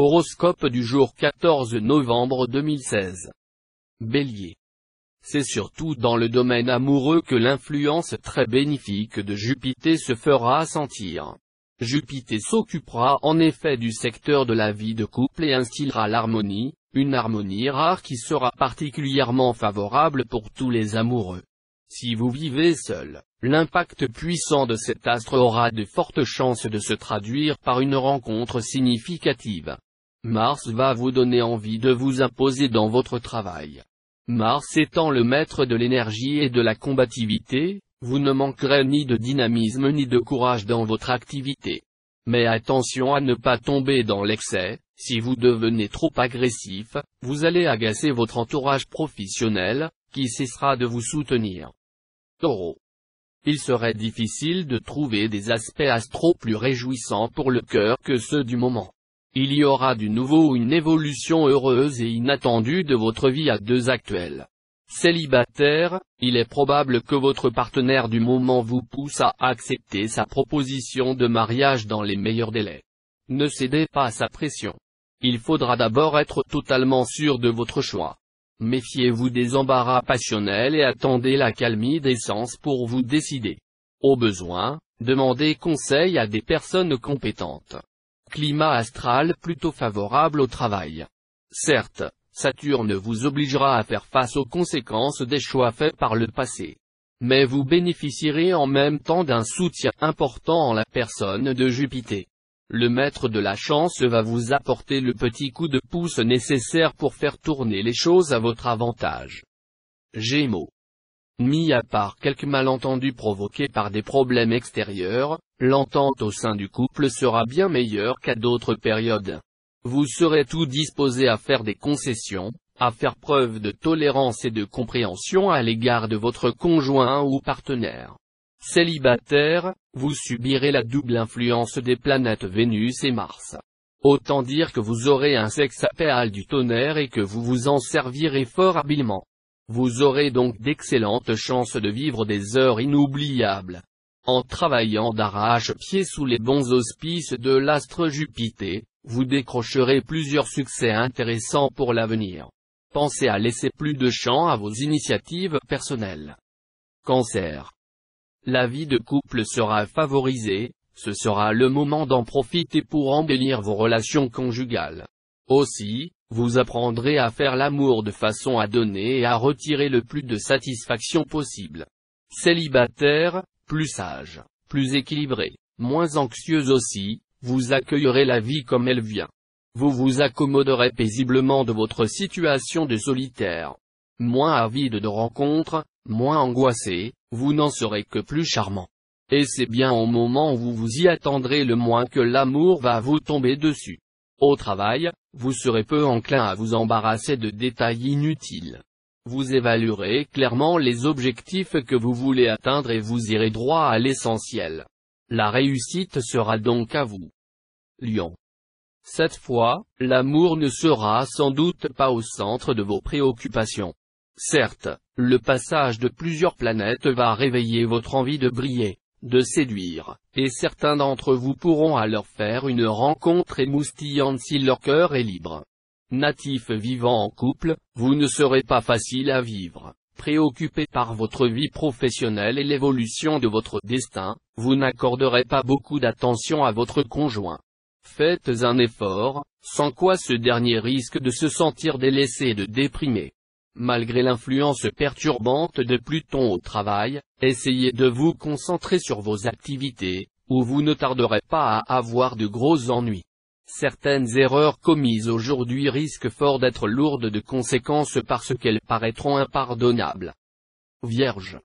Horoscope du jour 14 novembre 2016. Bélier. C'est surtout dans le domaine amoureux que l'influence très bénéfique de Jupiter se fera sentir. Jupiter s'occupera en effet du secteur de la vie de couple et instillera l'harmonie, une harmonie rare qui sera particulièrement favorable pour tous les amoureux. Si vous vivez seul, l'impact puissant de cet astre aura de fortes chances de se traduire par une rencontre significative. Mars va vous donner envie de vous imposer dans votre travail. Mars étant le maître de l'énergie et de la combativité, vous ne manquerez ni de dynamisme ni de courage dans votre activité. Mais attention à ne pas tomber dans l'excès, si vous devenez trop agressif, vous allez agacer votre entourage professionnel, qui cessera de vous soutenir. Taureau. Il serait difficile de trouver des aspects astro plus réjouissants pour le cœur que ceux du moment. Il y aura du nouveau ou une évolution heureuse et inattendue de votre vie à deux actuelle. Célibataire, il est probable que votre partenaire du moment vous pousse à accepter sa proposition de mariage dans les meilleurs délais. Ne cédez pas à sa pression. Il faudra d'abord être totalement sûr de votre choix. Méfiez-vous des embarras passionnels et attendez la calmie des sens pour vous décider. Au besoin, demandez conseil à des personnes compétentes. Climat astral plutôt favorable au travail. Certes, Saturne vous obligera à faire face aux conséquences des choix faits par le passé. Mais vous bénéficierez en même temps d'un soutien important en la personne de Jupiter. Le maître de la chance va vous apporter le petit coup de pouce nécessaire pour faire tourner les choses à votre avantage. Gémeaux. Mis à part quelques malentendus provoqués par des problèmes extérieurs, l'entente au sein du couple sera bien meilleure qu'à d'autres périodes. Vous serez tout disposé à faire des concessions, à faire preuve de tolérance et de compréhension à l'égard de votre conjoint ou partenaire. Célibataire, vous subirez la double influence des planètes Vénus et Mars. Autant dire que vous aurez un sexe apéal du tonnerre et que vous vous en servirez fort habilement. Vous aurez donc d'excellentes chances de vivre des heures inoubliables. En travaillant d'arrache-pied sous les bons auspices de l'astre Jupiter, vous décrocherez plusieurs succès intéressants pour l'avenir. Pensez à laisser plus de champ à vos initiatives personnelles. Cancer. La vie de couple sera favorisée, ce sera le moment d'en profiter pour embellir vos relations conjugales. Aussi, vous apprendrez à faire l'amour de façon à donner et à retirer le plus de satisfaction possible. Célibataire, plus sage, plus équilibré, moins anxieux aussi, vous accueillerez la vie comme elle vient. Vous vous accommoderez paisiblement de votre situation de solitaire. Moins avide de rencontres, moins angoissé, vous n'en serez que plus charmant. Et c'est bien au moment où vous vous y attendrez le moins que l'amour va vous tomber dessus. Au travail, vous serez peu enclin à vous embarrasser de détails inutiles. Vous évaluerez clairement les objectifs que vous voulez atteindre et vous irez droit à l'essentiel. La réussite sera donc à vous. Lion. Cette fois, l'amour ne sera sans doute pas au centre de vos préoccupations. Certes, le passage de plusieurs planètes va réveiller votre envie de briller, de séduire, et certains d'entre vous pourront alors faire une rencontre émoustillante si leur cœur est libre. Natif vivant en couple, vous ne serez pas facile à vivre. Préoccupé par votre vie professionnelle et l'évolution de votre destin, vous n'accorderez pas beaucoup d'attention à votre conjoint. Faites un effort, sans quoi ce dernier risque de se sentir délaissé et de déprimer. Malgré l'influence perturbante de Pluton au travail, essayez de vous concentrer sur vos activités, ou vous ne tarderez pas à avoir de gros ennuis. Certaines erreurs commises aujourd'hui risquent fort d'être lourdes de conséquences parce qu'elles paraîtront impardonnables. Vierge.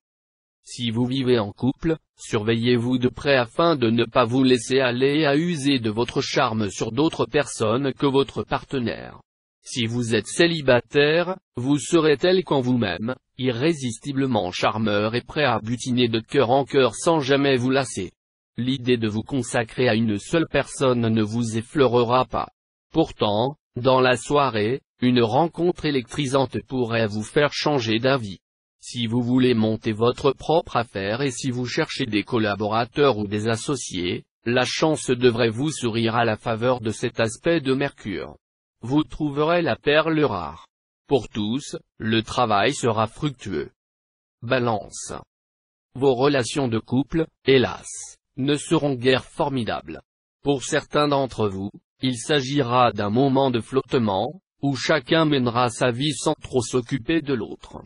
Si vous vivez en couple, surveillez-vous de près afin de ne pas vous laisser aller et à user de votre charme sur d'autres personnes que votre partenaire. Si vous êtes célibataire, vous serez tel qu'en vous-même, irrésistiblement charmeur et prêt à butiner de cœur en cœur sans jamais vous lasser. L'idée de vous consacrer à une seule personne ne vous effleurera pas. Pourtant, dans la soirée, une rencontre électrisante pourrait vous faire changer d'avis. Si vous voulez monter votre propre affaire et si vous cherchez des collaborateurs ou des associés, La chance devrait vous sourire à la faveur de cet aspect de Mercure. Vous trouverez la perle rare. Pour tous, le travail sera fructueux. Balance. Vos relations de couple, hélas, ne seront guère formidables. Pour certains d'entre vous, il s'agira d'un moment de flottement, où chacun mènera sa vie sans trop s'occuper de l'autre.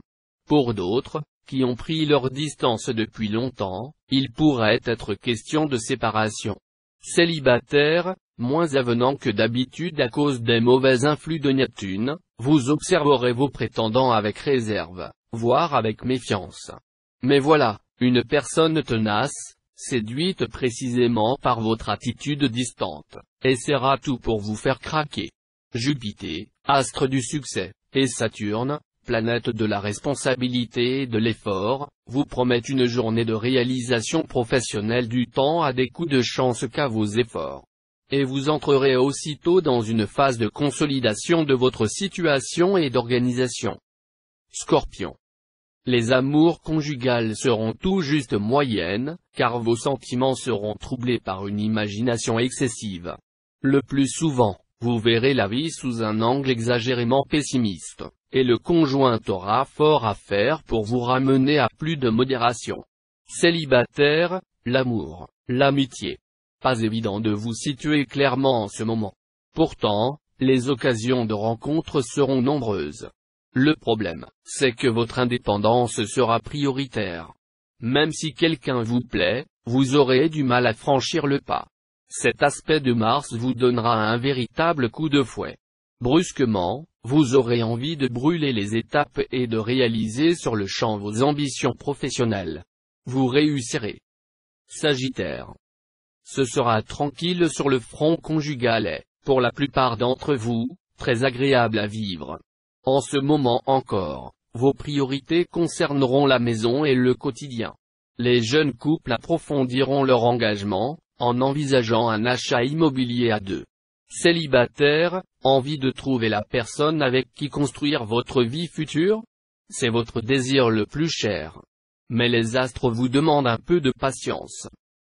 Pour d'autres, qui ont pris leur distance depuis longtemps, il pourrait être question de séparation. Célibataire, moins avenant que d'habitude à cause des mauvais influx de Neptune, vous observerez vos prétendants avec réserve, voire avec méfiance. Mais voilà, une personne tenace, séduite précisément par votre attitude distante, essaiera tout pour vous faire craquer. Jupiter, astre du succès, et Saturne, planète de la responsabilité et de l'effort, vous promettent une journée de réalisation professionnelle du temps à des coups de chance qu'à vos efforts. Et vous entrerez aussitôt dans une phase de consolidation de votre situation et d'organisation. Scorpion. Les amours conjugales seront tout juste moyennes, car vos sentiments seront troublés par une imagination excessive. Le plus souvent, vous verrez la vie sous un angle exagérément pessimiste, et le conjoint aura fort à faire pour vous ramener à plus de modération. Célibataire, l'amour, l'amitié. Pas évident de vous situer clairement en ce moment. Pourtant, les occasions de rencontre seront nombreuses. Le problème, c'est que votre indépendance sera prioritaire. Même si quelqu'un vous plaît, vous aurez du mal à franchir le pas. Cet aspect de Mars vous donnera un véritable coup de fouet. Brusquement, vous aurez envie de brûler les étapes et de réaliser sur le champ vos ambitions professionnelles. Vous réussirez. Sagittaire. Ce sera tranquille sur le front conjugal et, pour la plupart d'entre vous, très agréable à vivre. En ce moment encore, vos priorités concerneront la maison et le quotidien. Les jeunes couples approfondiront leur engagement, en envisageant un achat immobilier à deux. Célibataire, envie de trouver la personne avec qui construire votre vie future? C'est votre désir le plus cher. Mais les astres vous demandent un peu de patience.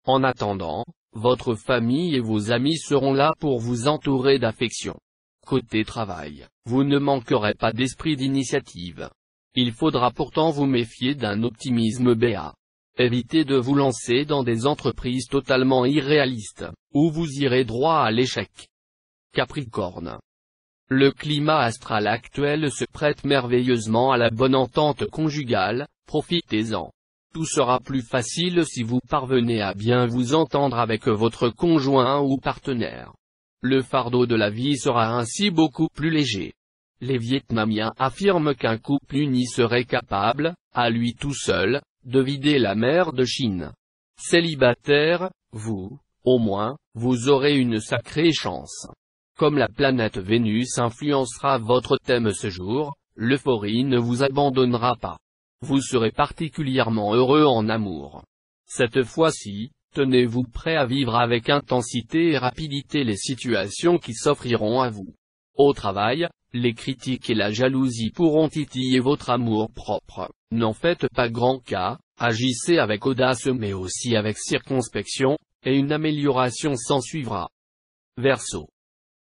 En attendant, votre famille et vos amis seront là pour vous entourer d'affection. Côté travail, vous ne manquerez pas d'esprit d'initiative. Il faudra pourtant vous méfier d'un optimisme béat. Évitez de vous lancer dans des entreprises totalement irréalistes, où vous irez droit à l'échec. Capricorne. Le climat astral actuel se prête merveilleusement à la bonne entente conjugale, profitez-en. Tout sera plus facile si vous parvenez à bien vous entendre avec votre conjoint ou partenaire. Le fardeau de la vie sera ainsi beaucoup plus léger. Les Vietnamiens affirment qu'un couple uni serait capable, à lui tout seul, de vider la mer de Chine. Célibataire, vous, au moins, vous aurez une sacrée chance. Comme la planète Vénus influencera votre thème ce jour, l'euphorie ne vous abandonnera pas. Vous serez particulièrement heureux en amour. Cette fois-ci, tenez-vous prêt à vivre avec intensité et rapidité les situations qui s'offriront à vous. Au travail, les critiques et la jalousie pourront titiller votre amour-propre. N'en faites pas grand cas, agissez avec audace mais aussi avec circonspection, et une amélioration s'ensuivra. Verseau.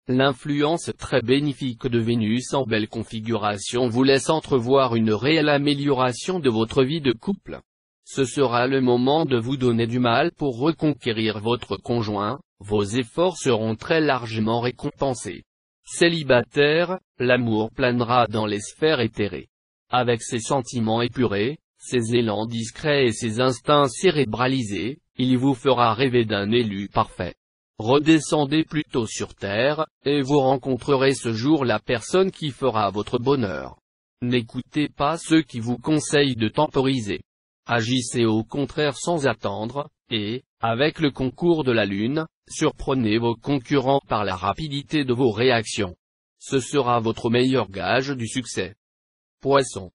L'influence très bénéfique de Vénus en belle configuration vous laisse entrevoir une réelle amélioration de votre vie de couple. Ce sera le moment de vous donner du mal pour reconquérir votre conjoint, vos efforts seront très largement récompensés. Célibataire, l'amour planera dans les sphères éthérées. Avec ses sentiments épurés, ses élans discrets et ses instincts cérébralisés, il vous fera rêver d'un élu parfait. Redescendez plutôt sur terre, et vous rencontrerez ce jour la personne qui fera votre bonheur. N'écoutez pas ceux qui vous conseillent de temporiser. Agissez au contraire sans attendre, et, avec le concours de la Lune, surprenez vos concurrents par la rapidité de vos réactions. Ce sera votre meilleur gage du succès. Poisson.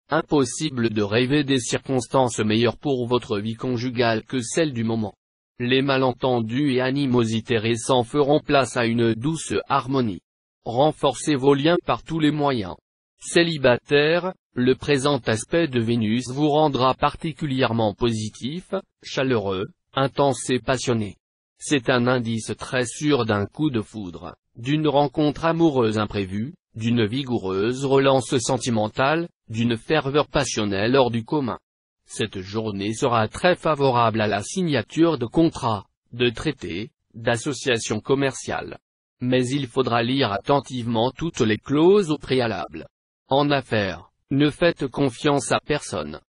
Impossible de rêver des circonstances meilleures pour votre vie conjugale que celles du moment. Les malentendus et animosités récents feront place à une douce harmonie. Renforcez vos liens par tous les moyens. Célibataire, le présent aspect de Vénus vous rendra particulièrement positif, chaleureux, intense et passionné. C'est un indice très sûr d'un coup de foudre, d'une rencontre amoureuse imprévue, d'une vigoureuse relance sentimentale, d'une ferveur passionnelle hors du commun. Cette journée sera très favorable à la signature de contrats, de traités, d'associations commerciales. Mais il faudra lire attentivement toutes les clauses au préalable. En affaires, ne faites confiance à personne.